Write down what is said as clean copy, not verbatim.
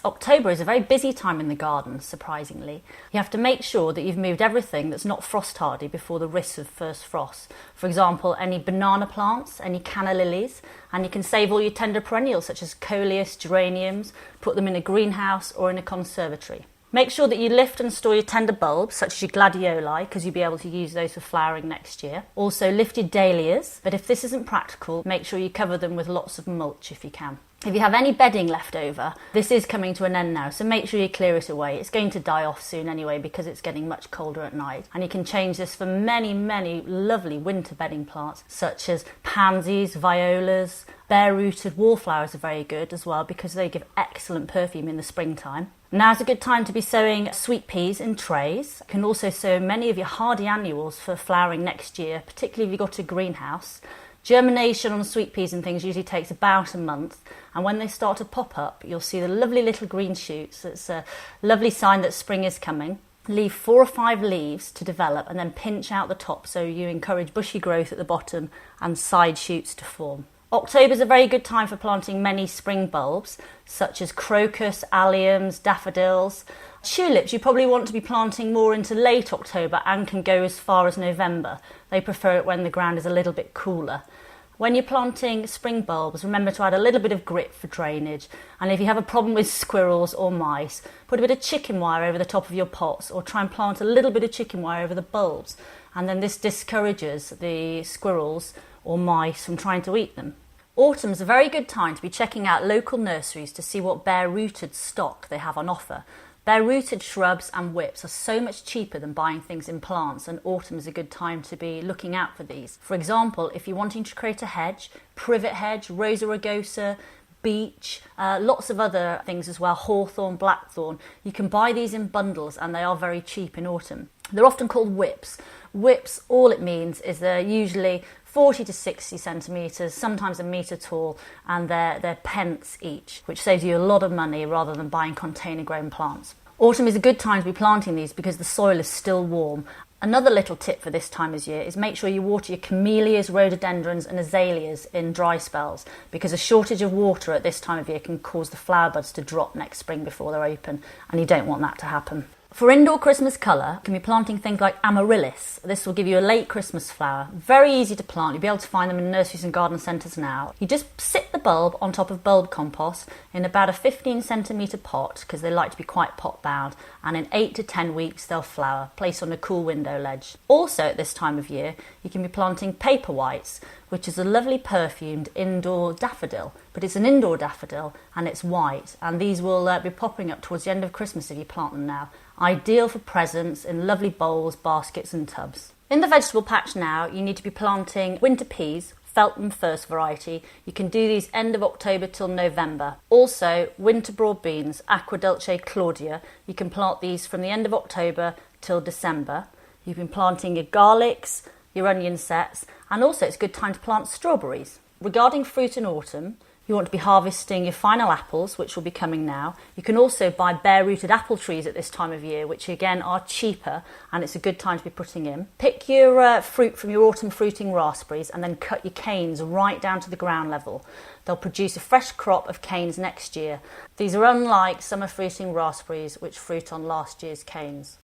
October is a very busy time in the garden, surprisingly. You have to make sure that you've moved everything that's not frost hardy before the risk of first frost. For example, any banana plants, any canna lilies, and you can save all your tender perennials such as coleus, geraniums, put them in a greenhouse or in a conservatory. Make sure that you lift and store your tender bulbs, such as your gladioli, because you'll be able to use those for flowering next year. Also, lift your dahlias, but if this isn't practical, make sure you cover them with lots of mulch if you can. If you have any bedding left over, this is coming to an end now, so make sure you clear it away. It's going to die off soon anyway because it's getting much colder at night. And you can change this for many, many lovely winter bedding plants, such as pansies, violas. Bare-rooted wallflowers are very good as well because they give excellent perfume in the springtime. Now's a good time to be sowing sweet peas in trays. You can also sow many of your hardy annuals for flowering next year, particularly if you've got a greenhouse. Germination on sweet peas and things usually takes about a month, and when they start to pop up, you'll see the lovely little green shoots. It's a lovely sign that spring is coming. Leave 4 or 5 leaves to develop and then pinch out the top so you encourage bushy growth at the bottom and side shoots to form. October is a very good time for planting many spring bulbs, such as crocus, alliums, daffodils. Tulips you probably want to be planting more into late October and can go as far as November. They prefer it when the ground is a little bit cooler. When you're planting spring bulbs, remember to add a little bit of grit for drainage. And if you have a problem with squirrels or mice, put a bit of chicken wire over the top of your pots or try and plant a little bit of chicken wire over the bulbs. And then this discourages the squirrels or mice from trying to eat them. Autumn's a very good time to be checking out local nurseries to see what bare-rooted stock they have on offer. Bare-rooted shrubs and whips are so much cheaper than buying things in plants, and autumn is a good time to be looking out for these. For example, if you're wanting to create a hedge, privet hedge, rosa rugosa, beech, lots of other things as well, hawthorn, blackthorn, you can buy these in bundles and they are very cheap in autumn. They're often called whips. Whips, all it means is they're usually 40 to 60 centimetres, sometimes a metre tall, and they're pence each, which saves you a lot of money rather than buying container-grown plants. Autumn is a good time to be planting these because the soil is still warm. Another little tip for this time of year is make sure you water your camellias, rhododendrons and azaleas in dry spells, because a shortage of water at this time of year can cause the flower buds to drop next spring before they're open, and you don't want that to happen. For indoor Christmas colour, you can be planting things like amaryllis. This will give you a late Christmas flower. Very easy to plant. You'll be able to find them in nurseries and garden centres now. You just sit the bulb on top of bulb compost in about a 15 centimetre pot, because they like to be quite pot bound, and in 8 to 10 weeks they'll flower, placed on a cool window ledge. Also at this time of year, you can be planting paper whites, which is a lovely perfumed indoor daffodil. But it's an indoor daffodil and it's white, and these will be popping up towards the end of Christmas if you plant them now. Ideal for presents in lovely bowls, baskets and tubs. In the vegetable patch now, you need to be planting winter peas, Felton First variety. You can do these end of October till November. Also, winter broad beans, Aqua Dulce Claudia. You can plant these from the end of October till December. You've been planting your garlics, your onion sets, and also it's a good time to plant strawberries. Regarding fruit in autumn, you want to be harvesting your final apples, which will be coming now. You can also buy bare-rooted apple trees at this time of year, which again are cheaper, and it's a good time to be putting in. Pick your fruit from your autumn fruiting raspberries and then cut your canes right down to the ground level. They'll produce a fresh crop of canes next year. These are unlike summer fruiting raspberries, which fruit on last year's canes.